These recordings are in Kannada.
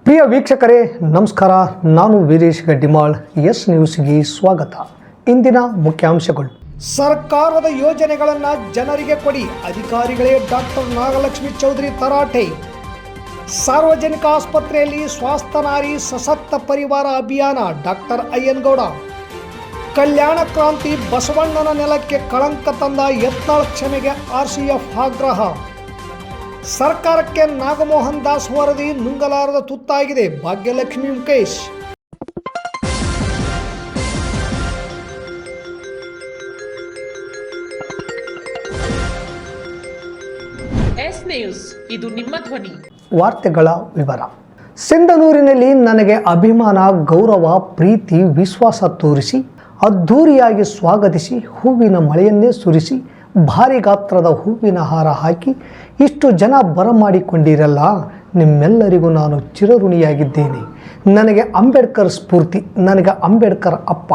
ಪ್ರಿಯ ವೀಕ್ಷಕರೇ ನಮಸ್ಕಾರ. ನಾನು ವೀರೇಶ್ ಗಡ್ಡಿಮಾಳ್. ಎಸ್ ನ್ಯೂಸ್ಗೆ ಸ್ವಾಗತ. ಇಂದಿನ ಮುಖ್ಯಾಂಶಗಳು. ಸರ್ಕಾರದ ಯೋಜನೆಗಳನ್ನು ಜನರಿಗೆ ಕೊಡಿ, ಅಧಿಕಾರಿಗಳೇ ಡಾಕ್ಟರ್ ನಾಗಲಕ್ಷ್ಮಿ ಚೌಧರಿ ತರಾಟೆ. ಸಾರ್ವಜನಿಕ ಆಸ್ಪತ್ರೆಯಲ್ಲಿ ಸ್ವಾಸ್ಥ್ಯ ನಾರಿ ಸಶಕ್ತ ಪರಿವಾರ ಅಭಿಯಾನ ಡಾಕ್ಟರ್ ಅಯ್ಯನಗೌಡ. ಕಲ್ಯಾಣ ಕ್ರಾಂತಿ ಬಸವಣ್ಣನ ನೆಲಕ್ಕೆ ಕಳಂಕ ತಂದ ಯತ್ನಾಳ್ ಕ್ಷಮೆಗೆ RCF ಆಗ್ರಹ. ಸರ್ಕಾರಕ್ಕೆ ನಾಗಮೋಹನ್ ದಾಸ್ ವರದಿ ನುಂಗಲಾರದ ತುತ್ತಾಗಿದೆ ಭಾಗ್ಯಲಕ್ಷ್ಮಿ ಮುಖೇಶ್. ಎಸ್ ನ್ಯೂಸ್, ಇದು ನಿಮ್ಮ ಧ್ವನಿ. ವಾರ್ತೆಗಳ ವಿವರ. ಸಿಂಧನೂರಿನಲ್ಲಿ ನನಗೆ ಅಭಿಮಾನ, ಗೌರವ, ಪ್ರೀತಿ, ವಿಶ್ವಾಸ ತೋರಿಸಿ ಅದ್ಧೂರಿಯಾಗಿ ಸ್ವಾಗತಿಸಿ ಹೂವಿನ ಮಳೆಯನ್ನೇ ಸುರಿಸಿ ಭಾರಿ ಗಾತ್ರದ ಹೂವಿನ ಹಾರ ಹಾಕಿ ಇಷ್ಟು ಜನ ಬರಮಾಡಿಕೊಂಡಿರಲ್ಲ, ನಿಮ್ಮೆಲ್ಲರಿಗೂ ನಾನು ಚಿರಋಣಿಯಾಗಿದ್ದೇನೆ. ನನಗೆ ಅಂಬೇಡ್ಕರ್ ಸ್ಫೂರ್ತಿ, ನನಗೆ ಅಂಬೇಡ್ಕರ್ ಅಪ್ಪ.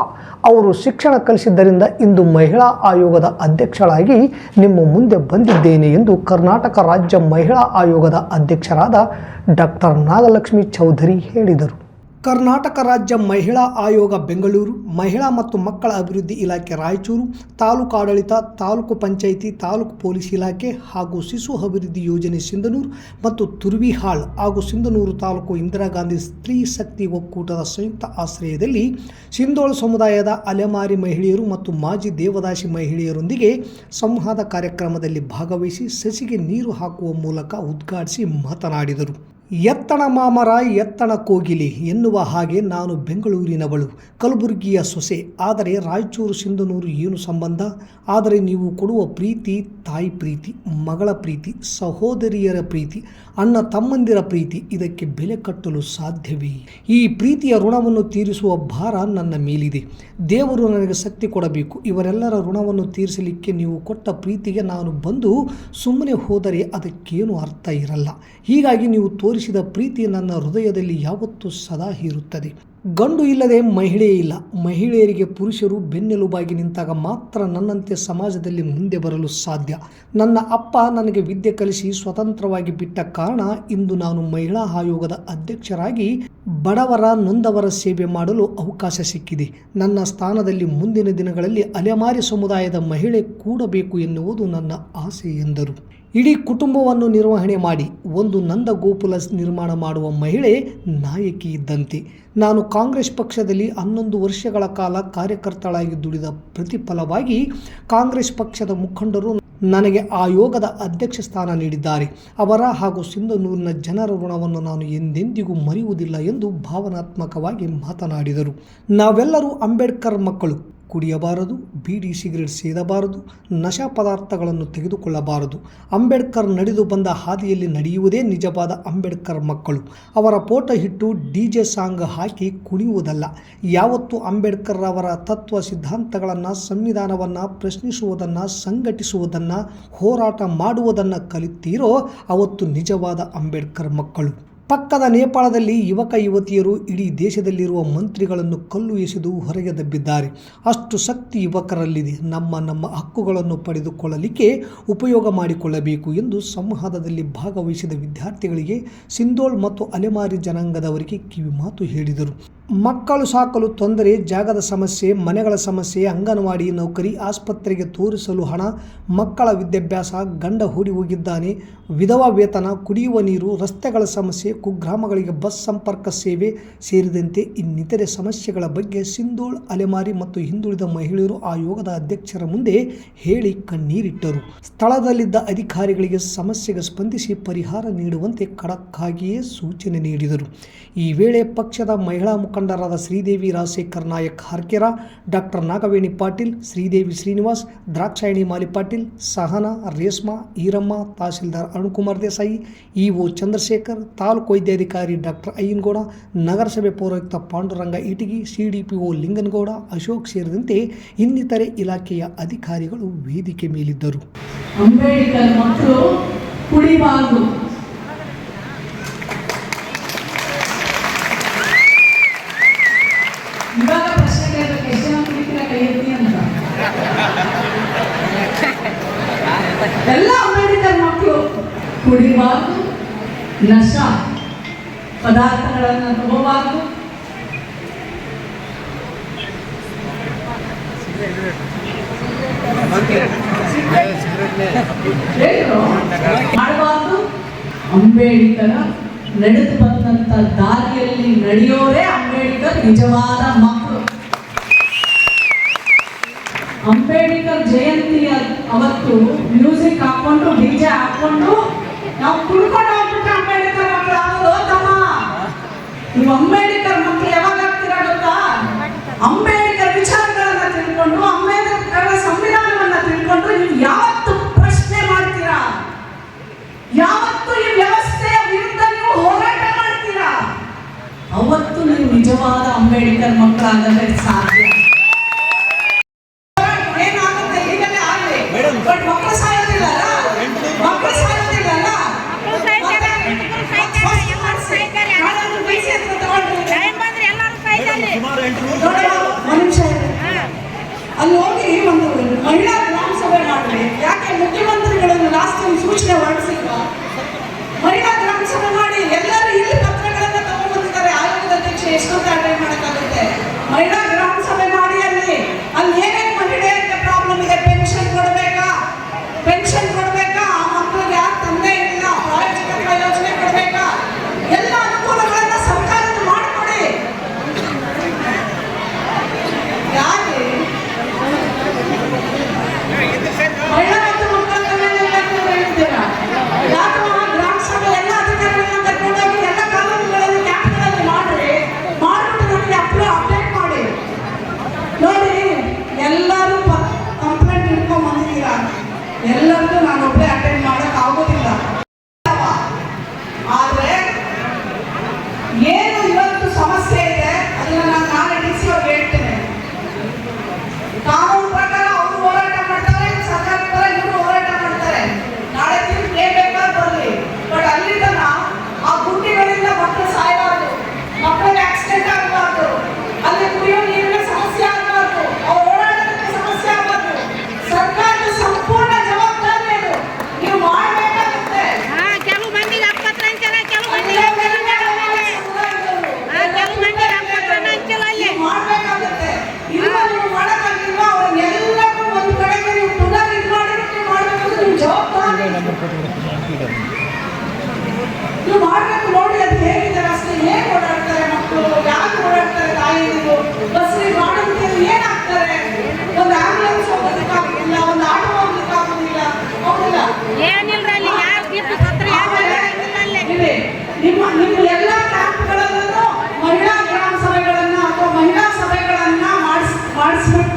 ಅವರು ಶಿಕ್ಷಣ ಕಲಿಸಿದ್ದರಿಂದ ಇಂದು ಮಹಿಳಾ ಆಯೋಗದ ಅಧ್ಯಕ್ಷಳಾಗಿ ನಿಮ್ಮ ಮುಂದೆ ಬಂದಿದ್ದೇನೆ ಎಂದು ಕರ್ನಾಟಕ ರಾಜ್ಯ ಮಹಿಳಾ ಆಯೋಗದ ಅಧ್ಯಕ್ಷರಾದ ಡಾಕ್ಟರ್ ನಾಗಲಕ್ಷ್ಮಿ ಚೌಧರಿ ಹೇಳಿದರು. ಕರ್ನಾಟಕ ರಾಜ್ಯ ಮಹಿಳಾ ಆಯೋಗ ಬೆಂಗಳೂರು, ಮಹಿಳಾ ಮತ್ತು ಮಕ್ಕಳ ಅಭಿವೃದ್ಧಿ ಇಲಾಖೆ ರಾಯಚೂರು, ತಾಲೂಕು ಆಡಳಿತ, ತಾಲೂಕು ಪಂಚಾಯಿತಿ, ತಾಲೂಕು ಪೊಲೀಸ್ ಇಲಾಖೆ ಹಾಗೂ ಶಿಶು ಅಭಿವೃದ್ಧಿ ಯೋಜನೆ ಸಿಂಧನೂರು ಮತ್ತು ತುರ್ವಿಹಾಳ್ ಹಾಗೂ ಸಿಂಧನೂರು ತಾಲೂಕು ಇಂದಿರಾ ಗಾಂಧಿ ಸ್ತ್ರೀ ಶಕ್ತಿ ಒಕ್ಕೂಟದ ಸಂಯುಕ್ತ ಆಶ್ರಯದಲ್ಲಿ ಸಿಂಧೋಳ ಸಮುದಾಯದ ಅಲೆಮಾರಿ ಮಹಿಳೆಯರು ಮತ್ತು ಮಾಜಿ ದೇವದಾಸಿ ಮಹಿಳೆಯರೊಂದಿಗೆ ಸಂವಾದ ಕಾರ್ಯಕ್ರಮದಲ್ಲಿ ಭಾಗವಹಿಸಿ ಸಸಿಗೆ ನೀರು ಹಾಕುವ ಮೂಲಕ ಉದ್ಘಾಟಿಸಿ ಮಾತನಾಡಿದರು. ಎತ್ತಣ ಮಾಮರ ಎತ್ತಣ ಕೋಗಿಲೆ ಎನ್ನುವ ಹಾಗೆ ನಾನು ಬೆಂಗಳೂರಿನವಳು, ಕಲಬುರಗಿಯ ಸೊಸೆ. ಆದರೆ ರಾಯಚೂರು ಸಿಂಧನೂರು ಏನು ಸಂಬಂಧ? ಆದರೆ ನೀವು ಕೊಡುವ ಪ್ರೀತಿ, ತಾಯಿ ಪ್ರೀತಿ, ಮಗಳ ಪ್ರೀತಿ, ಸಹೋದರಿಯರ ಪ್ರೀತಿ, ಅಣ್ಣ ತಮ್ಮಂದಿರ ಪ್ರೀತಿ, ಇದಕ್ಕೆ ಬೆಲೆ ಕಟ್ಟಲು ಸಾಧ್ಯವೇ? ಈ ಪ್ರೀತಿಯ ಋಣವನ್ನು ತೀರಿಸುವ ಭಾರ ನನ್ನ ಮೇಲಿದೆ. ದೇವರು ನನಗೆ ಶಕ್ತಿ ಕೊಡಬೇಕು. ಇವರೆಲ್ಲರ ಋಣವನ್ನು ತೀರಿಸಲಿಕ್ಕೆ ನೀವು ಕೊಟ್ಟ ಪ್ರೀತಿಗೆ ನಾನು ಬಂದು ಸುಮ್ಮನೆ ಹೋದರೆ ಅದಕ್ಕೇನು ಅರ್ಥ ಇರಲ್ಲ. ಹೀಗಾಗಿ ನೀವು ತೋರಿಸಿದ ಪ್ರೀತಿ ನನ್ನ ಹೃದಯದಲ್ಲಿ ಯಾವತ್ತೂ ಸದಾ ಇರುತ್ತದೆ. ಗಂಡು ಇಲ್ಲದೆ ಮಹಿಳೆ ಇಲ್ಲ. ಮಹಿಳೆಯರಿಗೆ ಪುರುಷರು ಬೆನ್ನೆಲುಬಾಗಿ ನಿಂತಾಗ ಮಾತ್ರ ನನ್ನಂತೆ ಸಮಾಜದಲ್ಲಿ ಮುಂದೆ ಬರಲು ಸಾಧ್ಯ. ನನ್ನ ಅಪ್ಪ ನನಗೆ ವಿದ್ಯೆ ಕಲಿಸಿ ಸ್ವತಂತ್ರವಾಗಿ ಬಿಟ್ಟ ಕಾರಣ ಇಂದು ನಾನು ಮಹಿಳಾ ಆಯೋಗದ ಅಧ್ಯಕ್ಷರಾಗಿ ಬಡವರ, ನೊಂದವರ ಸೇವೆ ಮಾಡಲು ಅವಕಾಶ ಸಿಕ್ಕಿದೆ. ನನ್ನ ಸ್ಥಾನದಲ್ಲಿ ಮುಂದಿನ ದಿನಗಳಲ್ಲಿ ಅಲೆಮಾರಿ ಸಮುದಾಯದ ಮಹಿಳೆ ಕೂಡಬೇಕು ಎನ್ನುವುದು ನನ್ನ ಆಸೆ ಎಂದರು. ಇಡೀ ಕುಟುಂಬವನ್ನು ನಿರ್ವಹಣೆ ಮಾಡಿ ಒಂದು ನಂದ ಗೋಪುಲ ನಿರ್ಮಾಣ ಮಾಡುವ ಮಹಿಳೆ ನಾಯಕಿ ಇದ್ದಂತೆ. ನಾನು ಕಾಂಗ್ರೆಸ್ ಪಕ್ಷದಲ್ಲಿ 11 ವರ್ಷಗಳ ಕಾಲ ಕಾರ್ಯಕರ್ತಳಾಗಿ ದುಡಿದ ಪ್ರತಿಫಲವಾಗಿ ಕಾಂಗ್ರೆಸ್ ಪಕ್ಷದ ಮುಖಂಡರು ನನಗೆ ಆಯೋಗದ ಅಧ್ಯಕ್ಷ ಸ್ಥಾನ ನೀಡಿದ್ದಾರೆ. ಅವರ ಹಾಗೂ ಸಿಂಧನೂರಿನ ಜನರ ಋಣವನ್ನು ನಾನು ಎಂದೆಂದಿಗೂ ಮರೆಯುವುದಿಲ್ಲ ಎಂದು ಭಾವನಾತ್ಮಕವಾಗಿ ಮಾತನಾಡಿದರು. ನಾವೆಲ್ಲರೂ ಅಂಬೇಡ್ಕರ್ ಮಕ್ಕಳು. ಕುಡಿಯಬಾರದು, ಬೀಡಿ ಸಿಗರೇಟ್ ಸೇದಬಾರದು, ನಶಾ ಪದಾರ್ಥಗಳನ್ನು ತೆಗೆದುಕೊಳ್ಳಬಾರದು. ಅಂಬೇಡ್ಕರ್ ನಡೆದು ಬಂದ ಹಾದಿಯಲ್ಲಿ ನಡೆಯುವುದೇ ನಿಜವಾದ ಅಂಬೇಡ್ಕರ್ ಮಕ್ಕಳು. ಅವರ ಫೋಟೋ ಇಟ್ಟು DJ ಸಾಂಗ್ ಹಾಕಿ ಕುಣಿಯುವುದಲ್ಲ. ಯಾವತ್ತು ಅಂಬೇಡ್ಕರ್ ಅವರ ತತ್ವ ಸಿದ್ಧಾಂತಗಳನ್ನು, ಸಂವಿಧಾನವನ್ನು ಪ್ರಶ್ನಿಸುವುದನ್ನು, ಸಂಘಟಿಸುವುದನ್ನು, ಹೋರಾಟ ಮಾಡುವುದನ್ನು ಕಲಿತೀರೋ ಅವತ್ತು ನಿಜವಾದ ಅಂಬೇಡ್ಕರ್ ಮಕ್ಕಳು. ಪಕ್ಕದ ನೇಪಾಳದಲ್ಲಿ ಯುವಕ ಯುವತಿಯರು ಇಡೀ ದೇಶದಲ್ಲಿರುವ ಮಂತ್ರಿಗಳನ್ನು ಕಲ್ಲು ಎಸೆದು ಹೊರಗೆ ದಬ್ಬಿದ್ದಾರೆ. ಅಷ್ಟು ಶಕ್ತಿ ಯುವಕರಲ್ಲಿದೆ. ನಮ್ಮ ಹಕ್ಕುಗಳನ್ನು ಪಡೆದುಕೊಳ್ಳಲಿಕ್ಕೆ ಉಪಯೋಗ ಮಾಡಿಕೊಳ್ಳಬೇಕು ಎಂದು ಸಂವಾದದಲ್ಲಿ ಭಾಗವಹಿಸಿದ ವಿದ್ಯಾರ್ಥಿಗಳಿಗೆ ಸಿಂಧೋಳ್ ಮತ್ತು ಅಲೆಮಾರಿ ಜನಾಂಗದವರಿಗೆ ಕಿವಿಮಾತು ಹೇಳಿದರು. ಮಕ್ಕಳು ಸಾಕಲು ತೊಂದರೆ, ಜಾಗದ ಸಮಸ್ಯೆ, ಮನೆಗಳ ಸಮಸ್ಯೆ, ಅಂಗನವಾಡಿ ನೌಕರಿ, ಆಸ್ಪತ್ರೆಗೆ ತೋರಿಸಲು ಹಣ, ಮಕ್ಕಳ ವಿದ್ಯಾಭ್ಯಾಸ, ಗಂಡ ಓಡಿ ಹೋಗಿದ್ದಾನೆ, ವಿಧವಾ ವೇತನ, ಕುಡಿಯುವ ನೀರು, ರಸ್ತೆಗಳ ಸಮಸ್ಯೆ, ಕುಗ್ರಾಮಗಳಿಗೆ ಬಸ್ ಸಂಪರ್ಕ ಸೇವೆ ಸೇರಿದಂತೆ ಇನ್ನಿತರೆ ಸಮಸ್ಯೆಗಳ ಬಗ್ಗೆ ಸಿಂಧೋಳ್, ಅಲೆಮಾರಿ ಮತ್ತು ಹಿಂದುಳಿದ ಮಹಿಳೆಯರು ಆಯೋಗದ ಅಧ್ಯಕ್ಷರ ಮುಂದೆ ಹೇಳಿ ಕಣ್ಣೀರಿಟ್ಟರು. ಸ್ಥಳದಲ್ಲಿದ್ದ ಅಧಿಕಾರಿಗಳಿಗೆ ಸಮಸ್ಯೆಗೆ ಸ್ಪಂದಿಸಿ ಪರಿಹಾರ ನೀಡುವಂತೆ ಖಡಕ್ ಆಗಿಯೇ ಸೂಚನೆ ನೀಡಿದರು. ಈ ವೇಳೆ ಪಕ್ಷದ ಮಹಿಳಾ ಮುಖಂಡರಾದ ಶ್ರೀದೇವಿ ರಾಜಶೇಖರ್ ನಾಯಕ್ ಹರ್ಕೆರ, ಡಾಕ್ಟರ್ ನಾಗವೇಣಿ ಪಾಟೀಲ್, ಶ್ರೀದೇವಿ ಶ್ರೀನಿವಾಸ್, ದ್ರಾಕ್ಷಾಯಣಿ ಮಾಲಿ ಪಾಟೀಲ್, ಸಹನಾ, ರೇಷ್ಮಾ, ಈರಮ್ಮ, ತಹಸೀಲ್ದಾರ್ ಅರುಣ್ಕುಮಾರ್ ದೇಸಾಯಿ, EO ಚಂದ್ರಶೇಖರ್, ತಾಲೂಕು ವೈದ್ಯಾಧಿಕಾರಿ ಡಾಕ್ಟರ್ ಅಯ್ಯನಗೌಡ, ನಗರಸಭೆ ಪೌರಾಯುಕ್ತ ಪಾಂಡುರಂಗ ಇಟಗಿ, CDPO ಲಿಂಗನಗೌಡ, ಅಶೋಕ್ ಸೇರಿದಂತೆ ಇನ್ನಿತರೆ ಇಲಾಖೆಯ ಅಧಿಕಾರಿಗಳು ವೇದಿಕೆ ಮೇಲಿದ್ದರು. ಅಂಬೇಡ್ಕರ್ ಮಕ್ಕಳು ಕುಡಿಬಾರದು. ಇವಾಗ ಪ್ರಶ್ನೆ ಕೇಳಬೇಕು, ಎಷ್ಟು ಜನ ಕುಡಿತೀರ ಕೈ ಎತ್ತಿ ಅಂತ. ಎಲ್ಲ ಅಂಬೇಡ್ಕರ್ ಮಕ್ಕಳು ಕುಡಿಬಾರದು, ನಶಾ ಪದಾರ್ಥಗಳನ್ನು ತಗೋಬಾರ್ದು. ಮಾಡಬಾರ್ದು. ಅಂಬೇಡ್ಕರ್ ನಡೆದು ಬಂದಂತ ದಾರಿಯಲ್ಲಿ ನಡೆಯೋರೇ ಅಂಬೇಡ್ಕರ್ ನಿಜವಾದ ಮಕ್ಕಳು. ಅಂಬೇಡ್ಕರ್ ಜಯಂತಿ ಅವತ್ತು ಮ್ಯೂಸಿಕ್ ಹಾಕೊಂಡು ಡಿಜೆ ಹಾಕೊಂಡು ನಾವು ಕುಡ್ಕೊಂಡು ಹೋಗ್ಬಿಟ್ರೆ ಅಂಬೇಡ್ಕರ್ ಮಕ್ಕಳು ಆಗೋದು ತಮ್ಮ. ನೀವು ಅಂಬೇಡ್ಕರ್ ಮಕ್ಕಳು ಯಾವಾಗ ಆಗ್ತೀರಾ ಗೊತ್ತಾ? ಅಂಬೇಡ್ಕರ್ ವಿಚಾರಗಳನ್ನ ತಿಳ್ಕೊಂಡು, ಅಂಬೇಡ್ಕರ್ ಸಂವಿಧಾನವನ್ನ ತಿಳ್ಕೊಂಡು ನೀವು ಯಾವತ್ತು ಪ್ರಶ್ನೆ ಮಾಡ್ತೀರಾ, ಯಾವತ್ತು ಈ ವ್ಯವಸ್ಥೆಯ ವಿರುದ್ಧ ನೀವು ಹೋರಾಟ ಮಾಡ್ತೀರಾ, ಅವತ್ತು ನೀವು ನಿಜವಾದ ಅಂಬೇಡ್ಕರ್ ಮಕ್ಕಳಾಗಕ್ಕೆ ಸಾಧ್ಯ. ಏನಾಗುತ್ತೆ ಈಗಲೇ ಆಗಲಿ, ಬಟ್ ಮಕ್ಕಳು ಸಾಯೋದಿಲ್ಲಲ್ಲ, ಮಕ್ಕಳು ಸಾಯೋದಿಲ್ಲಲ್ಲ. ಅಲ್ಲಿ ಹೋಗಿ ಒಂದು ಮಹಿಳಾ ಗ್ರಾಮ ಸಭೆ ಮಾಡಲಿ. ಯಾಕೆ ಮುಖ್ಯಮಂತ್ರಿಗಳನ್ನು ಲಾಸ್ಟ್ ಟೈಮ್ ಸೂಚನೆ ಹೊರಡಿಸಿಲ್ಲ? ಮಹಿಳಾ ಗ್ರಾಮ ಸಭೆ ಮಾಡಿ ಎಲ್ಲರೂ ಇಲ್ಲಿ ಪತ್ರಗಳನ್ನ ತಗೊಂಡ್ಬಂದಿದ್ದಾರೆ. ಆಯೋಗದ ಅಧ್ಯಕ್ಷ ಎಷ್ಟೊಂದು ಅಟೆಂಡ್ ಮಾಡೋಕ್ಕಾಗುತ್ತೆ? ಮಹಿಳಾ ಗ್ರಾಮ ಸಭೆ ಮಾಡಿ ಅಲ್ಲಿ ಏನೇನು ಮಹಿಳೆಯರಿಗೆ ಪ್ರಾಬ್ಲಮ್ ಇದೆ, ಪೆನ್ಷನ್ ಕೊಡಬೇಕಾ, ಆ ಮಕ್ಕಳಿಗೆ ಯಾಕೆ ತಂದೆ ಇಲ್ಲ, ಪ್ರಾಯೋಜಿತ ಯೋಜನೆ ಕೊಡಬೇಕಾ, ಎಲ್ಲ ಅನುಕೂಲಗಳನ್ನ ಸರ್ಕಾರದ ಮಾಡಿಕೊಡಿ. ಯಾಕೆ ಮಹಿಳಾ ಮತ್ತು ಮಕ್ಕಳ ಕಲ್ಯಾಣ ಹೇಳ್ತೀರಾ? ಯಾಕೆ ಗ್ರಾಮ ಸಭೆ ಎಲ್ಲ ಅಧಿಕಾರಿಗಳನ್ನ ಕರ್ಕೊಂಡೋಗಿ ಎಲ್ಲ ಕಾನೂನುಗಳಲ್ಲಿ ಕ್ಯಾಂಪ್ಗಳಲ್ಲಿ ಮಾಡಿಬಿಟ್ಟು ನನಗೆ ಅಪ್ಡೇಟ್ ಮಾಡಿ. ನೋಡಿ, ಎಲ್ಲರೂ ಕಂಪ್ಲೇಂಟ್ ಇಟ್ಕೊಂಡ್ ಬಂದಿದ್ದೀರಾ. ಎಲ್ಲರಿಗೂ ನಾನೊಬ್ಬರೇ ಅಟೆಂಡ್ ಮಾಡಕ್ ಆಗೋದಿಲ್ಲ. ಆದ್ರೆ ಏನು ಇವತ್ತು ಸಮಸ್ಯೆ ಇದೆ ಅದನ್ನ ನಾನು ನಾಳೆ ಡಿಸಿ ಅವ್ರಿಗೆ ಹೇಳ್ತೇನೆ. ಕಾನೂನು ಪ್ರಕಾರ ಅವರು ಹೋರಾಟ ಮಾಡ್ತಾರೆ, ಸರ್ಕಾರ ಪರ ಇವರು ಹೋರಾಟ ಮಾಡ್ತಾರೆ. ನಾಳೆ ತೀರ್ಪು ಏನ್ ಬೇಕಾದ್ರೂ ಬರಲಿ, ಬಟ್ ಅಲ್ಲಿ ತನಕ ಆ ಗುಂಡಿಗಳಿಂದ ಮಕ್ಕಳು ಸಾಯಬಾರ್ದು, ಮಕ್ಕಳಿಗೆ ಆಕ್ಸಿಡೆಂಟ್ ಆಗಬಾರ್ದು, ಅಲ್ಲಿ ಕುಡಿಯೋ ನೀರಿನ ಸಮಸ್ಯೆ ಆಗಬಾರ್ದು, ಅವ್ರ ಓಡಾಡೋದಕ್ಕೆ ಸಮಸ್ಯೆ ಆಗಬಾರ್ದು. ಸರ್ಕಾರದ ಸಂಪೂರ್ಣ ಜವಾಬ್ದಾರಿ ಅದು. ನೀವು ಮಾಡಬೇಕಾಗುತ್ತೆ. ಕೆಲವು ಮಂದಿಗೆ ಆಸ್ಪತ್ರೆ ಅಂಚಲ್ಲ, ಕೆಲವು ಮಂದಿಗೆ ಮಾಡಬೇಕಾಗುತ್ತೆ. ಇಲ್ಲ ನೀವು ಮಾಡೋಕ್ಕಾಗಿಲ್ವಾ? ಅವ್ರನ್ನೆಲ್ಲರೂ ಒಂದು ಕಡೆಗೆ ನೀವು ಪುನರ್ ಇದು ಮಾಡಿಬಿಟ್ಟು ಮಾಡಬೇಕು. ನಿಮ್ಮ ಜವಾಬ್ದಾರಿ ನೀವು ಮಾಡಬೇಕು. ನೋಡಿ ಅದು ಹೇಗಿದೆ ರಸ್ತೆ, ಹೇಗೆ ಓಡಾಡ್ತಾರೆ ಮಕ್ಕಳು, ಯಾಕೆ ಓಡಾಡ್ತಾರೆ ತಾಯಿಯರು, ಬಸ್ರಿ ಮಾಡೋದಕ್ಕೆ ಏನಾಗ್ತಾರೆ, ಒಂದು ಆಂಬುಲೆನ್ಸ್ ಹೋಗೋದಕ್ಕಾಗೋದಿಲ್ಲ, ಒಂದು ಆಟೋ ಹೋಗ್ಲಿಕ್ಕೆ ಆಗೋದಿಲ್ಲ. ಹೌದಿಲ್ಲ? ಏನಿಲ್ರಲ್ಲಿ ಯಾರು ಬಿಟ್ಟು ಸತ್ರ ನಿಮ್ಮ ಎಲ್ಲ ಕ್ಯಾಂಪ್ಗಳಲ್ಲೂ ಮಹಿಳಾ ಗ್ರಾಮ ಸಭೆಗಳನ್ನ ಅಥವಾ ಮಹಿಳಾ ಸಭೆಗಳನ್ನ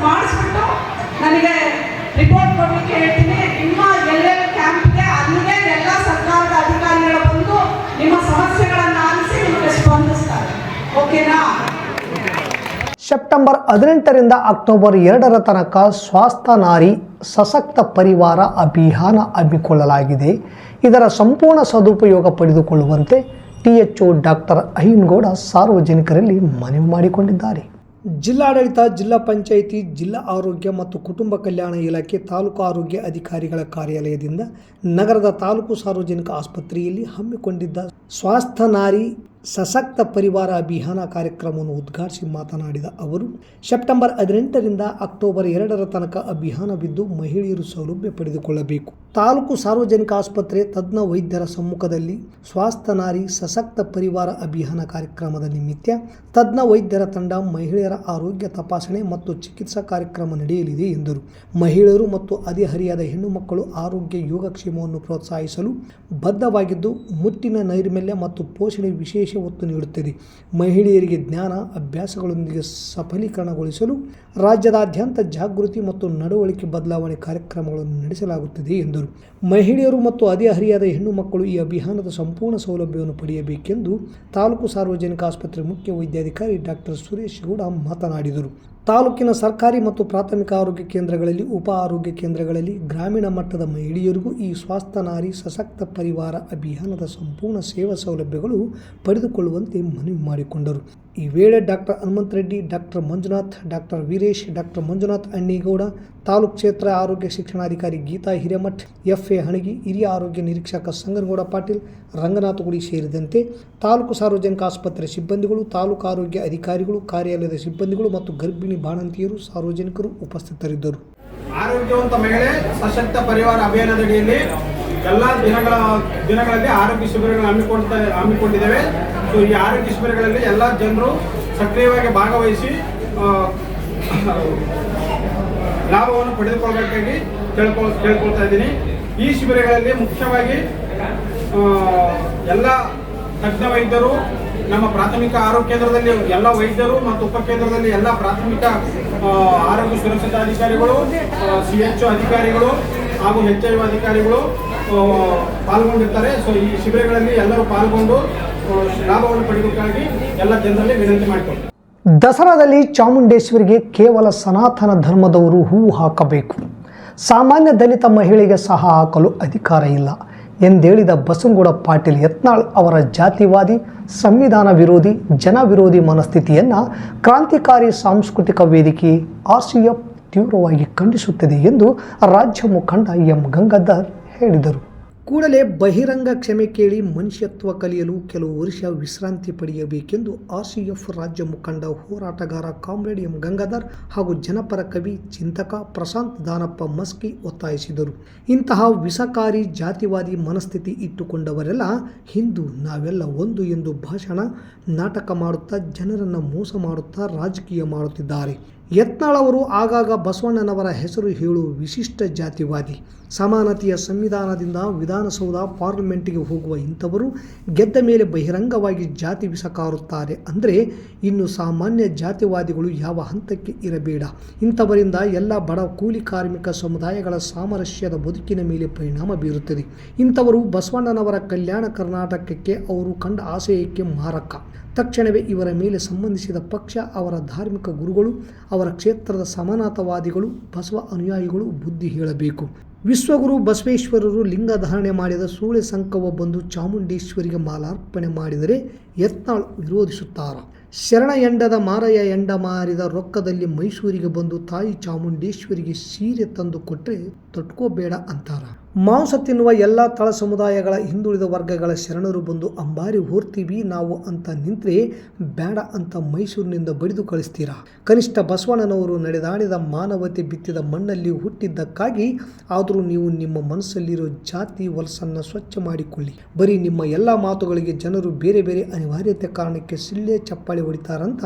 ಮಾಡಿಸ್ಬಿಟ್ಟು ನನಗೆ ರಿಪೋರ್ಟ್ ಕೊಡ್ಲಿಕ್ಕೆ ಹೇಳ್ತೀನಿ. ನಿಮ್ಮ ಎಲ್ಲೆಲ್ಲ ಕ್ಯಾಂಪ್ಗೆ ಅಲ್ಲಿಗೆ ಎಲ್ಲ ಸರ್ಕಾರದ ಅಧಿಕಾರಿಗಳು ಬಂದು ನಿಮ್ಮ ಸಮಸ್ಯೆಗಳನ್ನ ಆಲಿಸಿ ನಿಮಗೆ ಸ್ಪಂದಿಸ್ತಾರೆ. ಓಕೆನಾ? ಸೆಪ್ಟೆಂಬರ್ 18ರಿಂದ ಅಕ್ಟೋಬರ್ 2ರ ತನಕ ಸ್ವಾಸ್ಥ್ಯ ನಾರಿ ಸಶಕ್ತ ಪರಿವಾರ ಅಭಿಯಾನ ಹಮ್ಮಿಕೊಳ್ಳಲಾಗಿದೆ. ಇದರ ಸಂಪೂರ್ಣ ಸದುಪಯೋಗ ಪಡೆದುಕೊಳ್ಳುವಂತೆ THO ಡಾಕ್ಟರ್ ಅಹಿನ್ಗೌಡ ಸಾರ್ವಜನಿಕರಲ್ಲಿ ಮನವಿ ಮಾಡಿಕೊಂಡಿದ್ದಾರೆ. ಜಿಲ್ಲಾಡಳಿತ, ಜಿಲ್ಲಾ ಪಂಚಾಯಿತಿ, ಜಿಲ್ಲಾ ಆರೋಗ್ಯ ಮತ್ತು ಕುಟುಂಬ ಕಲ್ಯಾಣ ಇಲಾಖೆ, ತಾಲೂಕು ಆರೋಗ್ಯ ಅಧಿಕಾರಿಗಳ ಕಾರ್ಯಾಲಯದಿಂದ ನಗರದ ತಾಲೂಕು ಸಾರ್ವಜನಿಕ ಆಸ್ಪತ್ರೆಯಲ್ಲಿ ಹಮ್ಮಿಕೊಂಡಿದ್ದ ಸ್ವಾಸ್ಥ್ಯ ನಾರಿ ಸಶಕ್ತ ಪರಿವಾರ ಅಭಿಯಾನ ಕಾರ್ಯಕ್ರಮವನ್ನು ಉದ್ಘಾಟಿಸಿ ಮಾತನಾಡಿದ ಅವರು, ಸೆಪ್ಟೆಂಬರ್ 18ರಿಂದ ಅಕ್ಟೋಬರ್ 2ರ ತನಕ ಅಭಿಯಾನವಿದ್ದು ಮಹಿಳೆಯರು ಸೌಲಭ್ಯ ಪಡೆದುಕೊಳ್ಳಬೇಕು. ತಾಲೂಕು ಸಾರ್ವಜನಿಕ ಆಸ್ಪತ್ರೆ ತಜ್ಞ ವೈದ್ಯರ ಸಮ್ಮುಖದಲ್ಲಿ ಸ್ವಾಸ್ಥ್ಯ ನಾರಿ ಸಶಕ್ತ ಪರಿವಾರ ಅಭಿಯಾನ ಕಾರ್ಯಕ್ರಮದ ನಿಮಿತ್ತ ತಜ್ಞ ವೈದ್ಯರ ತಂಡ ಮಹಿಳೆಯರ ಆರೋಗ್ಯ ತಪಾಸಣೆ ಮತ್ತು ಚಿಕಿತ್ಸಾ ಕಾರ್ಯಕ್ರಮ ನಡೆಯಲಿದೆ ಎಂದರು. ಮಹಿಳೆಯರು ಮತ್ತು ಹದಿಹರಿಯದ ಹೆಣ್ಣು ಮಕ್ಕಳು ಆರೋಗ್ಯ ಯೋಗಕ್ಷೇಮವನ್ನು ಪ್ರೋತ್ಸಾಹಿಸಲು ಬದ್ಧವಾಗಿದ್ದು ಮುಟ್ಟಿನ ನೈರ್ಮಲ್ಯ ಮತ್ತು ಪೋಷಣೆ ವಿಶೇಷ ಒತ್ತು ನೀಡುತ್ತದೆ. ಮಹಿಳೆಯರಿಗೆ ಜ್ಞಾನ ಅಭ್ಯಾಸಗಳೊಂದಿಗೆ ಸಫಲೀಕರಣಗೊಳಿಸಲು ರಾಜ್ಯದಾದ್ಯಂತ ಜಾಗೃತಿ ಮತ್ತು ನಡವಳಿಕೆ ಬದಲಾವಣೆ ಕಾರ್ಯಕ್ರಮಗಳನ್ನು ನಡೆಸಲಾಗುತ್ತದೆ ಎಂದರು. ಮಹಿಳೆಯರು ಮತ್ತು ಹದಿಹರಿಯದ ಹೆಣ್ಣು ಮಕ್ಕಳು ಈ ಅಭಿಯಾನದ ಸಂಪೂರ್ಣ ಸೌಲಭ್ಯವನ್ನು ಪಡೆಯಬೇಕೆಂದು ತಾಲೂಕು ಸಾರ್ವಜನಿಕ ಆಸ್ಪತ್ರೆ ಮುಖ್ಯ ವೈದ್ಯಾಧಿಕಾರಿ ಡಾಕ್ಟರ್ ಸುರೇಶ್ ಗೌಡ ಮಾತನಾಡಿದರು. ತಾಲೂಕಿನ ಸರ್ಕಾರಿ ಮತ್ತು ಪ್ರಾಥಮಿಕ ಆರೋಗ್ಯ ಕೇಂದ್ರಗಳಲ್ಲಿ, ಉಪ ಆರೋಗ್ಯ ಕೇಂದ್ರಗಳಲ್ಲಿ ಗ್ರಾಮೀಣ ಮಟ್ಟದ ಮಹಿಳೆಯರಿಗೂ ಈ ಸ್ವಾಸ್ಥ್ಯ ನಾರಿ ಸಶಕ್ತ ಪರಿವಾರ ಅಭಿಯಾನದ ಸಂಪೂರ್ಣ ಸೇವಾ ಸೌಲಭ್ಯಗಳು ಪಡೆದುಕೊಳ್ಳುವಂತೆ ಮನವಿ ಮಾಡಿಕೊಂಡರು. ಈ ವೇಳೆ doctor Hanumantha Reddy, doctor Manjunath, doctor Veeresh, doctor Manjunath Annigowda, taluk ಕ್ಷೇತ್ರ ಆರೋಗ್ಯ ಶಿಕ್ಷಣಾಧಿಕಾರಿ ಗೀತಾ ಹಿರೇಮಠ್, ಎಫ್ಎ ಹಣಗಿ, ಹಿರಿಯ ಆರೋಗ್ಯ ನಿರೀಕ್ಷಕ ಸಂಗನಗೌಡ ಪಾಟೀಲ್, ರಂಗನಾಥ ಗುಡಿ ಸೇರಿದಂತೆ ತಾಲೂಕು ಸಾರ್ವಜನಿಕ ಆಸ್ಪತ್ರೆ ಸಿಬ್ಬಂದಿಗಳು, ತಾಲೂಕು ಆರೋಗ್ಯ ಅಧಿಕಾರಿಗಳು, ಕಾರ್ಯಾಲಯದ ಸಿಬ್ಬಂದಿಗಳು ಮತ್ತು ಗರ್ಭಿಣಿ ಬಾಣಂತಿಯರು, ಸಾರ್ವಜನಿಕರು ಉಪಸ್ಥಿತರಿದ್ದರು. ಆರೋಗ್ಯವಂತ ಮಹಿಳೆ ಸಶಕ್ತ ಪರಿವಾರ ಅಭಿಯಾನದಡಿಯಲ್ಲಿ ಎಲ್ಲ ದಿನಗಳಲ್ಲಿ ಆರೋಗ್ಯ ಶಿಬಿರಗಳನ್ನು ಹಮ್ಮಿಕೊಂಡಿದ್ದೇವೆ. ಸೊ ಈ ಆರೋಗ್ಯ ಶಿಬಿರಗಳಲ್ಲಿ ಎಲ್ಲ ಜನರು ಸಕ್ರಿಯವಾಗಿ ಭಾಗವಹಿಸಿ ಲಾಭವನ್ನು ಪಡೆದುಕೊಳ್ಳಬೇಕಾಗಿ ಕೇಳ್ಕೊಳ್ತಾ ಇದ್ದೀನಿ. ಈ ಶಿಬಿರಗಳಲ್ಲಿ ಮುಖ್ಯವಾಗಿ ಎಲ್ಲ ತಜ್ಞ ವೈದ್ಯರು, ನಮ್ಮ ಪ್ರಾಥಮಿಕ ಆರೋಗ್ಯ ಕೇಂದ್ರದಲ್ಲಿ ಎಲ್ಲ ವೈದ್ಯರು ಮತ್ತು ಉಪಕೇಂದ್ರದಲ್ಲಿ ಎಲ್ಲ ಪ್ರಾಥಮಿಕ ಆರೋಗ್ಯ ಸುರಕ್ಷತಾ ಅಧಿಕಾರಿಗಳು, CHO ಅಧಿಕಾರಿಗಳು ಹಾಗೂ HIV ಅಧಿಕಾರಿಗಳು ಪಾಲ್ಗೊಂಡಿರ್ತಾರೆ. ಸೊ ಈ ಶಿಬಿರಗಳಲ್ಲಿ ಎಲ್ಲರೂ ಪಾಲ್ಗೊಂಡು ಲಾಭವನ್ನು ಪಡೆಯಬೇಕಾಗಿ ಎಲ್ಲ ಜನರಲ್ಲಿ ವಿನಂತಿ ಮಾಡಿಕೊಳ್ತಾರೆ. ದಸರಾದಲ್ಲಿ ಚಾಮುಂಡೇಶ್ವರಿಗೆ ಕೇವಲ ಸನಾತನ ಧರ್ಮದವರು ಹೂವು ಹಾಕಬೇಕು, ಸಾಮಾನ್ಯ ದಲಿತ ಮಹಿಳೆಗೆ ಸಹ ಹಾಕಲು ಅಧಿಕಾರ ಇಲ್ಲ ಎಂದೇಳಿದ ಬಸನಗೌಡ ಪಾಟೀಲ್ ಯತ್ನಾಳ್ ಅವರ ಜಾತಿವಾದಿ, ಸಂವಿಧಾನ ವಿರೋಧಿ, ಜನ ವಿರೋಧಿ ಮನಸ್ಥಿತಿಯನ್ನು ಕ್ರಾಂತಿಕಾರಿ ಸಾಂಸ್ಕೃತಿಕ ವೇದಿಕೆ RCF ತೀವ್ರವಾಗಿ ಖಂಡಿಸುತ್ತದೆ ಎಂದು ರಾಜ್ಯ ಮುಖಂಡ ಎಂ ಗಂಗಾಧರ್ ಹೇಳಿದರು. ಕೂಡಲೇ ಬಹಿರಂಗ ಕ್ಷಮೆ ಕೇಳಿ ಮನುಷ್ಯತ್ವ ಕಲಿಯಲು ಕೆಲವು ವರ್ಷ ವಿಶ್ರಾಂತಿ ಪಡೆಯಬೇಕೆಂದು RCF ರಾಜ್ಯ ಮುಖಂಡ ಹೋರಾಟಗಾರ ಕಾಮ್ರೇಡ್ ಎಂ ಗಂಗಾಧರ್ ಹಾಗೂ ಜನಪರ ಕವಿ, ಚಿಂತಕ ಪ್ರಶಾಂತ್ ದಾನಪ್ಪ ಮಸ್ಕಿ ಒತ್ತಾಯಿಸಿದರು. ಇಂತಹ ವಿಷಕಾರಿ ಜಾತಿವಾದಿ ಮನಸ್ಥಿತಿ ಇಟ್ಟುಕೊಂಡವರೆಲ್ಲ ಹಿಂದೂ, ನಾವೆಲ್ಲ ಒಂದು ಎಂದು ಭಾಷಣ, ನಾಟಕ ಮಾಡುತ್ತಾ ಜನರನ್ನು ಮೋಸ ಮಾಡುತ್ತಾ ರಾಜಕೀಯ ಮಾಡುತ್ತಿದ್ದಾರೆ. ಯತ್ನಾಳ್ ಅವರು ಆಗಾಗ ಬಸವಣ್ಣನವರ ಹೆಸರು ಹೇಳುವ ವಿಶಿಷ್ಟ ಜಾತಿವಾದಿ, ಸಮಾನತೆಯ ಸಂವಿಧಾನದಿಂದ ವಿಧಾನಸೌಧ, ಪಾರ್ಲಿಮೆಂಟ್ಗೆ ಹೋಗುವ ಇಂಥವರು ಗೆದ್ದ ಮೇಲೆ ಬಹಿರಂಗವಾಗಿ ಜಾತಿ ವಿಷ ಕಾರುತ್ತಾರೆ ಅಂದರೆ ಇನ್ನು ಸಾಮಾನ್ಯ ಜಾತಿವಾದಿಗಳು ಯಾವ ಹಂತಕ್ಕೆ ಇರಬೇಡ. ಇಂಥವರಿಂದ ಎಲ್ಲ ಬಡ ಕೂಲಿ ಕಾರ್ಮಿಕ ಸಮುದಾಯಗಳ ಸಾಮರಸ್ಯದ ಬದುಕಿನ ಮೇಲೆ ಪರಿಣಾಮ ಬೀರುತ್ತದೆ. ಇಂಥವರು ಬಸವಣ್ಣನವರ ಕಲ್ಯಾಣ ಕರ್ನಾಟಕಕ್ಕೆ ಅವರು ಕಂಡ ಆಶಯಕ್ಕೆ ಮಾರಕ. ತಕ್ಷಣವೇ ಇವರ ಮೇಲೆ ಸಂಬಂಧಿಸಿದ ಪಕ್ಷ, ಅವರ ಧಾರ್ಮಿಕ ಗುರುಗಳು, ಅವರ ಕ್ಷೇತ್ರದ ಸಮಾನತಾವಾದಿಗಳು, ಬಸವ ಅನುಯಾಯಿಗಳು ಬುದ್ಧಿ ಹೇಳಬೇಕು. ವಿಶ್ವಗುರು ಬಸವೇಶ್ವರರು ಲಿಂಗಧಾರಣೆ ಮಾಡಿದ ಸೂಳೆ ಸಂಕವ ಬಂದು ಚಾಮುಂಡೇಶ್ವರಿಗೆ ಮಾಲಾರ್ಪಣೆ ಮಾಡಿದರೆ ಯತ್ನಾಳ್ ವಿರೋಧಿಸುತ್ತಾರ. ಶರಣ ಎಂಡದ ಮಾರಯ್ಯ ಎಂಡ ಮಾರಿದ ರೊಕ್ಕದಲ್ಲಿ ಮೈಸೂರಿಗೆ ಬಂದು ತಾಯಿ ಚಾಮುಂಡೇಶ್ವರಿಗೆ ಸೀರೆ ತಂದು ಕೊಟ್ಟರೆ ತೊಟ್ಕೋಬೇಡ ಅಂತಾರ. ಮಾಂಸ ತಿನ್ನುವ ಎಲ್ಲ ತಳ ಸಮುದಾಯಗಳ ಹಿಂದುಳಿದ ವರ್ಗಗಳ ಶರಣರು ಬಂದು ಅಂಬಾರಿ ಹೋರ್ತೀವಿ ನಾವು ಅಂತ ನಿಂತರೆ ಬೇಡ ಅಂತ ಮೈಸೂರಿನಿಂದ ಬಡಿದು ಕಳಿಸ್ತೀರಾ? ಕನಿಷ್ಠ ಬಸವಣ್ಣನವರು ನಡೆದಾಡಿದ ಮಾನವತೆ ಬಿತ್ತಿದ ಮಣ್ಣಲ್ಲಿ ಹುಟ್ಟಿದ್ದಕ್ಕಾಗಿ ಆದರೂ ನೀವು ನಿಮ್ಮ ಮನಸ್ಸಲ್ಲಿರೋ ಜಾತಿ ಹೊಲಸನ್ನು ಸ್ವಚ್ಛ ಮಾಡಿಕೊಳ್ಳಿ. ಬರೀ ನಿಮ್ಮ ಎಲ್ಲ ಮಾತುಗಳಿಗೆ ಜನರು ಬೇರೆ ಬೇರೆ ಅನಿವಾರ್ಯತೆ ಕಾರಣಕ್ಕೆ ಸಿಳ್ಳೆ ಚಪ್ಪಾಳೆ ಹೊಡಿತಾರಂತ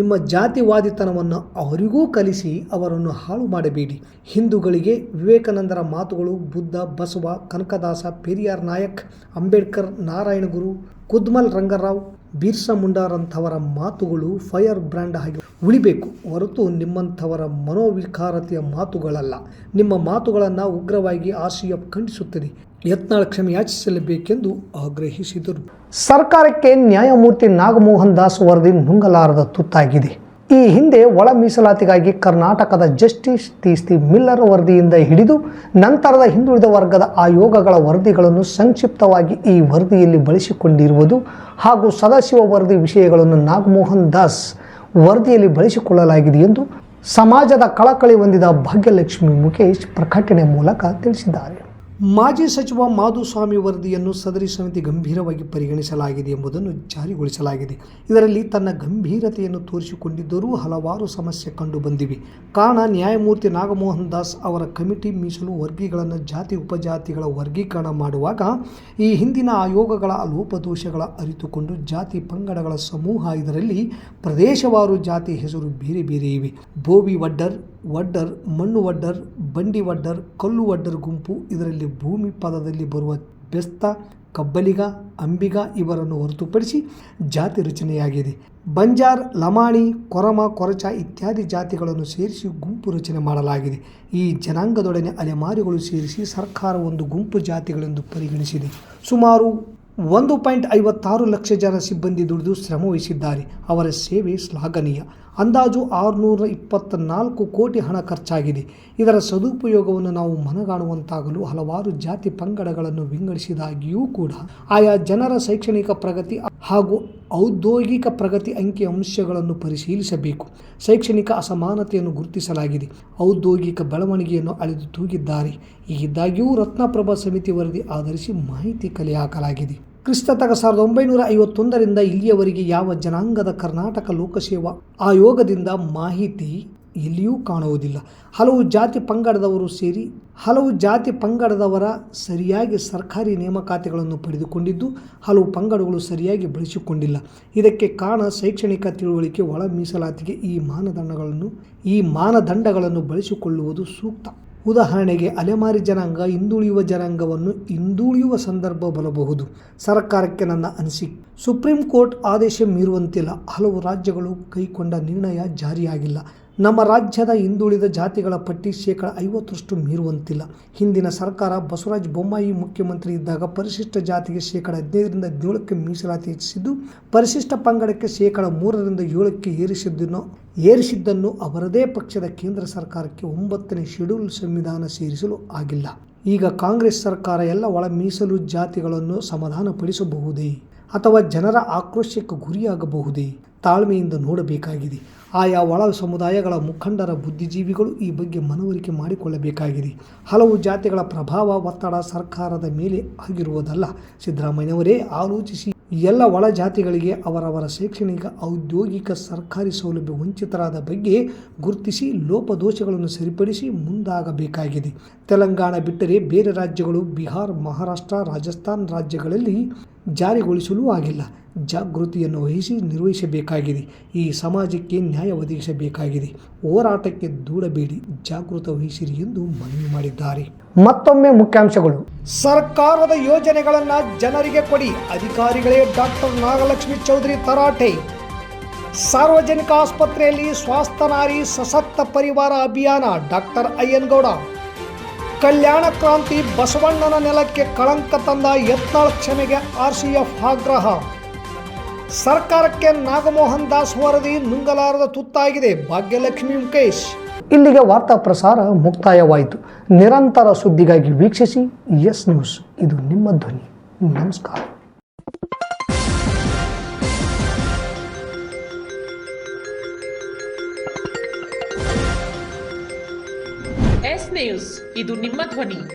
ನಿಮ್ಮ ಜಾತಿವಾದಿತನವನ್ನು ಅವರಿಗೂ ಕಲಿಸಿ ಅವರನ್ನು ಹಾಳು ಮಾಡಬೇಡಿ. ಹಿಂದೂಗಳಿಗೆ ವಿವೇಕಾನಂದರ ಮಾತುಗಳು, ಬುದ್ಧ, ಬಸವ, ಕನಕದಾಸ, ಪೆರಿಯಾರ್ ನಾಯಕ್, ಅಂಬೇಡ್ಕರ್, ನಾರಾಯಣ ಗುರು, ಕುದ್ಮಲ್ ರಂಗರಾವ್, ಬಿರ್ಸಾ ಮುಂಡಾರಂಥವರ ಮಾತುಗಳು ಫೈರ್ ಬ್ರ್ಯಾಂಡ್ ಆಗಿ ಉಳಿಬೇಕು ಹೊರತು ನಿಮ್ಮಂಥವರ ಮನೋವಿಕಾರತೆಯ ಮಾತುಗಳಲ್ಲ. ನಿಮ್ಮ ಮಾತುಗಳನ್ನು ಉಗ್ರವಾಗಿ RCF ಖಂಡಿಸುತ್ತದೆ. ಯತ್ನಾಳ್ ಕ್ಷಮೆ ಯಾಚಿಸಲೇಬೇಕೆಂದು ಆಗ್ರಹಿಸಿದರು. ಸರ್ಕಾರಕ್ಕೆ ನ್ಯಾಯಮೂರ್ತಿ ನಾಗಮೋಹನ್ ದಾಸ್ ವರದಿ ನುಂಗಲಾರದ ತುತ್ತಾಗಿದೆ. ಈ ಹಿಂದೆ ಒಳ ಮೀಸಲಾತಿಗಾಗಿ ಕರ್ನಾಟಕದ ಜಸ್ಟಿಸ್ ಟಿ.ಸಿ. ಮಿಲ್ಲರ್ ವರದಿಯಿಂದ ಹಿಡಿದು ನಂತರದ ಹಿಂದುಳಿದ ವರ್ಗದ ಆಯೋಗಗಳ ವರದಿಗಳನ್ನು ಸಂಕ್ಷಿಪ್ತವಾಗಿ ಈ ವರದಿಯಲ್ಲಿ ಬಳಸಿಕೊಂಡಿರುವುದು ಹಾಗೂ ಸದಾಶಿವ ವರದಿ ವಿಷಯಗಳನ್ನು ನಾಗಮೋಹನ್ ದಾಸ್ ವರದಿಯಲ್ಲಿ ಬಳಸಿಕೊಳ್ಳಲಾಗಿದೆ ಎಂದು ಸಮಾಜದ ಕಳಕಳಿ ಹೊಂದಿದ ಭಾಗ್ಯಲಕ್ಷ್ಮಿ ಮುಖೇಶ್ ಪ್ರಕಟಣೆ ಮೂಲಕ ತಿಳಿಸಿದ್ದಾರೆ. ಮಾಜಿ ಸಚಿವ ಮಾಧುಸ್ವಾಮಿ ವರದಿಯನ್ನು ಸದರಿ ಸಮಿತಿ ಗಂಭೀರವಾಗಿ ಪರಿಗಣಿಸಲಾಗಿದೆ ಎಂಬುದನ್ನು ಜಾರಿಗೊಳಿಸಲಾಗಿದೆ. ಇದರಲ್ಲಿ ತನ್ನ ಗಂಭೀರತೆಯನ್ನು ತೋರಿಸಿಕೊಂಡಿದ್ದರೂ ಹಲವಾರು ಸಮಸ್ಯೆ ಕಂಡುಬಂದಿವೆ. ಕಾರಣ, ನ್ಯಾಯಮೂರ್ತಿ ನಾಗಮೋಹನ್ ದಾಸ್ ಅವರ ಕಮಿಟಿ ಮೀಸಲು ವರ್ಗೀಗಳನ್ನು ಜಾತಿ ಉಪಜಾತಿಗಳ ವರ್ಗೀಕರಣ ಮಾಡುವಾಗ ಈ ಹಿಂದಿನ ಆಯೋಗಗಳ ಲೋಪದೋಷಗಳ ಅರಿತುಕೊಂಡು ಜಾತಿ ಪಂಗಡಗಳ ಸಮೂಹ, ಇದರಲ್ಲಿ ಪ್ರದೇಶವಾರು ಜಾತಿ ಹೆಸರು ಬೇರೆ ಬೇರೆ ಇವೆ. ಬೋವಿ ವಡ್ಡರ್, ವಡ್ಡರ್, ಮಣ್ಣು ವಡ್ಡರ್, ಬಂಡಿ ವಡ್ಡರ್, ಕಲ್ಲು ವಡ್ಡರ್ ಗುಂಪು. ಇದರಲ್ಲಿ ಭೂಮಿ ಪದದಲ್ಲಿ ಬರುವ ಬೆಸ್ತ, ಕಬ್ಬಲಿಗ, ಅಂಬಿಗ ಇವರನ್ನು ಹೊರತುಪಡಿಸಿ ಜಾತಿ ರಚನೆಯಾಗಿದೆ. ಬಂಜಾರ್, ಲಮಾಣಿ, ಕೊರಮ, ಕೊರಚ ಇತ್ಯಾದಿ ಜಾತಿಗಳನ್ನು ಸೇರಿಸಿ ಗುಂಪು ರಚನೆ ಮಾಡಲಾಗಿದೆ. ಈ ಜನಾಂಗದೊಡನೆ ಅಲೆಮಾರಿಗಳು ಸೇರಿಸಿ ಸರ್ಕಾರ ಒಂದು ಗುಂಪು ಜಾತಿಗಳೆಂದು ಪರಿಗಣಿಸಿದೆ. ಸುಮಾರು 1.56 ಲಕ್ಷ ಜನ ಸಿಬ್ಬಂದಿ ದುಡಿದು ಶ್ರಮವಹಿಸಿದ್ದಾರೆ. ಅವರ ಸೇವೆ ಶ್ಲಾಘನೀಯ. ಅಂದಾಜು 624 ಕೋಟಿ ಹಣ ಖರ್ಚಾಗಿದೆ. ಇದರ ಸದುಪಯೋಗವನ್ನು ನಾವು ಮನಗಾಣುವಂತಾಗಲು ಹಲವಾರು ಜಾತಿ ಪಂಗಡಗಳನ್ನು ವಿಂಗಡಿಸಿದಾಗಿಯೂ ಕೂಡ ಆಯಾ ಜನರ ಶೈಕ್ಷಣಿಕ ಪ್ರಗತಿ ಹಾಗೂ ಔದ್ಯೋಗಿಕ ಪ್ರಗತಿ ಅಂಕಿ ಅಂಶಗಳನ್ನು ಪರಿಶೀಲಿಸಬೇಕು. ಶೈಕ್ಷಣಿಕ ಅಸಮಾನತೆಯನ್ನು ಗುರುತಿಸಲಾಗಿದೆ. ಔದ್ಯೋಗಿಕ ಬೆಳವಣಿಗೆಯನ್ನು ಅಳೆದು ತೂಗಿದ್ದಾರೆ. ಹೀಗಿದ್ದಾಗಿಯೂ ರತ್ನಪ್ರಭಾ ಸಮಿತಿ ವರದಿ ಆಧರಿಸಿ ಮಾಹಿತಿ ಕಲೆ ಹಾಕಲಾಗಿದೆ. ಕ್ರಿಸ್ತತಕ 1951ರಿಂದ ಇಲ್ಲಿಯವರೆಗೆ ಯಾವ ಜನಾಂಗದ ಕರ್ನಾಟಕ ಲೋಕಸೇವಾ ಆಯೋಗದಿಂದ ಮಾಹಿತಿ ಎಲ್ಲಿಯೂ ಕಾಣುವುದಿಲ್ಲ. ಹಲವು ಜಾತಿ ಪಂಗಡದವರ ಸರಿಯಾಗಿ ಸರ್ಕಾರಿ ನೇಮಕಾತಿಗಳನ್ನು ಪಡೆದುಕೊಂಡಿದ್ದು ಹಲವು ಪಂಗಡಗಳು ಸರಿಯಾಗಿ ಬಳಸಿಕೊಂಡಿಲ್ಲ. ಇದಕ್ಕೆ ಕಾರಣ ಶೈಕ್ಷಣಿಕ ತಿಳುವಳಿಕೆ, ಒಳ ಮೀಸಲಾತಿಗೆ ಈ ಮಾನದಂಡಗಳನ್ನು ಬಳಸಿಕೊಳ್ಳುವುದು ಸೂಕ್ತ. ಉದಾಹರಣೆಗೆ ಅಲೆಮಾರಿ ಜನಾಂಗ ಹಿಂದುಳಿಯುವ ಜನಾಂಗವನ್ನು ಹಿಂದುಳಿಯುವ ಸಂದರ್ಭ ಬರಬಹುದು. ಸರ್ಕಾರಕ್ಕೆ ನನ್ನ ಅನಿಸಿಕೆ, ಸುಪ್ರೀಂ ಕೋರ್ಟ್ ಆದೇಶ ಮೀರುವಂತಿಲ್ಲ. ಹಲವು ರಾಜ್ಯಗಳು ಕೈಗೊಂಡ ನಿರ್ಣಯ ಜಾರಿಯಾಗಿಲ್ಲ. ನಮ್ಮ ರಾಜ್ಯದ ಹಿಂದುಳಿದ ಜಾತಿಗಳ ಪಟ್ಟಿ 50% ಮೀರುವಂತಿಲ್ಲ. ಹಿಂದಿನ ಸರ್ಕಾರ ಬಸವರಾಜ ಬೊಮ್ಮಾಯಿ ಮುಖ್ಯಮಂತ್ರಿ ಇದ್ದಾಗ ಪರಿಶಿಷ್ಟ ಜಾತಿಗೆ 15ರಿಂದ 17ಕ್ಕೆ ಮೀಸಲಾತಿ ಹೆಚ್ಚಿಸಿದ್ದು, ಪರಿಶಿಷ್ಟ ಪಂಗಡಕ್ಕೆ 3ರಿಂದ 7ಕ್ಕೆ ಏರಿಸಿದ್ದನ್ನು ಅವರದೇ ಪಕ್ಷದ ಕೇಂದ್ರ ಸರ್ಕಾರಕ್ಕೆ 9ನೇ ಶೆಡ್ಯೂಲ್ ಸಂವಿಧಾನ ಸೇರಿಸಲು ಆಗಿಲ್ಲ. ಈಗ ಕಾಂಗ್ರೆಸ್ ಸರ್ಕಾರ ಎಲ್ಲ ಒಳ ಮೀಸಲು ಜಾತಿಗಳನ್ನು ಸಮಾಧಾನಪಡಿಸಬಹುದೇ ಅಥವಾ ಜನರ ಆಕ್ರೋಶಕ್ಕೆ ಗುರಿಯಾಗಬಹುದೇ? ತಾಳ್ಮೆಯಿಂದ ನೋಡಬೇಕಾಗಿದೆ. ಆಯಾ ಒಳ ಸಮುದಾಯಗಳ ಮುಖಂಡರ ಬುದ್ಧಿಜೀವಿಗಳು ಈ ಬಗ್ಗೆ ಮನವರಿಕೆ ಮಾಡಿಕೊಳ್ಳಬೇಕಾಗಿದೆ. ಹಲವು ಜಾತಿಗಳ ಪ್ರಭಾವ, ಒತ್ತಡ ಸರ್ಕಾರದ ಮೇಲೆ ಆಗಿರುವುದಲ್ಲ. ಸಿದ್ದರಾಮಯ್ಯನವರೇ ಆಲೋಚಿಸಿ ಎಲ್ಲ ಒಳ ಜಾತಿಗಳಿಗೆ ಅವರವರ ಶೈಕ್ಷಣಿಕ, ಔದ್ಯೋಗಿಕ, ಸರ್ಕಾರಿ ಸೌಲಭ್ಯ ವಂಚಿತರಾದ ಬಗ್ಗೆ ಗುರುತಿಸಿ ಲೋಪದೋಷಗಳನ್ನು ಸರಿಪಡಿಸಿ ಮುಂದಾಗಬೇಕಾಗಿದೆ. ತೆಲಂಗಾಣ ಬಿಟ್ಟರೆ ಬೇರೆ ರಾಜ್ಯಗಳು ಬಿಹಾರ್, ಮಹಾರಾಷ್ಟ್ರ, ರಾಜಸ್ಥಾನ ರಾಜ್ಯಗಳಲ್ಲಿ ಜಾರಿಗೊಳಿಸಲೂ ಆಗಿಲ್ಲ. ಜಾಗೃತಿಯನ್ನು ವಹಿಸಿ ನಿರ್ವಹಿಸಬೇಕಾಗಿದೆ. ಈ ಸಮಾಜಕ್ಕೆ ನ್ಯಾಯ ಒದಗಿಸಬೇಕಾಗಿದೆ. ಹೋರಾಟಕ್ಕೆ ದೂಡಬೇಡಿ, ಜಾಗೃತ ವಹಿಸಿರಿ ಎಂದು ಮನವಿ ಮಾಡಿದ್ದಾರೆ. ಮತ್ತೊಮ್ಮೆ ಮುಖ್ಯಾಂಶಗಳು. ಸರ್ಕಾರದ ಯೋಜನೆಗಳನ್ನು ಜನರಿಗೆ ಕೊಡಿ, ಅಧಿಕಾರಿಗಳೇ ಡಾಕ್ಟರ್ ನಾಗಲಕ್ಷ್ಮಿ ಚೌಧರಿ ತರಾಟೆ. ಸಾರ್ವಜನಿಕ ಆಸ್ಪತ್ರೆಯಲ್ಲಿ ಸ್ವಾಸ್ಥ್ಯ ನಾರಿ ಸಶಕ್ತ ಪರಿವಾರ ಅಭಿಯಾನ, ಡಾಕ್ಟರ್ ಅಯ್ಯನಗೌಡ. ಕಲ್ಯಾಣ ಕ್ರಾಂತಿ ಬಸವಣ್ಣನ ನೆಲಕ್ಕೆ ಕಳಂಕ ತಂದ ಯತ್ನಾಳ್ ಕ್ಷಮೆಗೆ RCF ಆಗ್ರಹ. ಸರ್ಕಾರಕ್ಕೆ ನಾಗಮೋಹನ್ ದಾಸ್ ವರದಿ ನುಂಗಲಾರದ ತುತ್ತಾಗಿದೆ, ಭಾಗ್ಯಲಕ್ಷ್ಮಿ ಮುಖೇಶ್. ಇಲ್ಲಿಗೆ ವಾರ್ತಾ ಪ್ರಸಾರ ಮುಕ್ತಾಯವಾಯಿತು. ನಿರಂತರ ಸುದ್ದಿಗಾಗಿ ವೀಕ್ಷಿಸಿ ಎಸ್ ನ್ಯೂಸ್. ಇದು ನಿಮ್ಮ ಧ್ವನಿ. ನಮಸ್ಕಾರ. ಎಸ್ ನ್ಯೂಸ್, ಇದು ನಿಮ್ಮ ಧ್ವನಿ.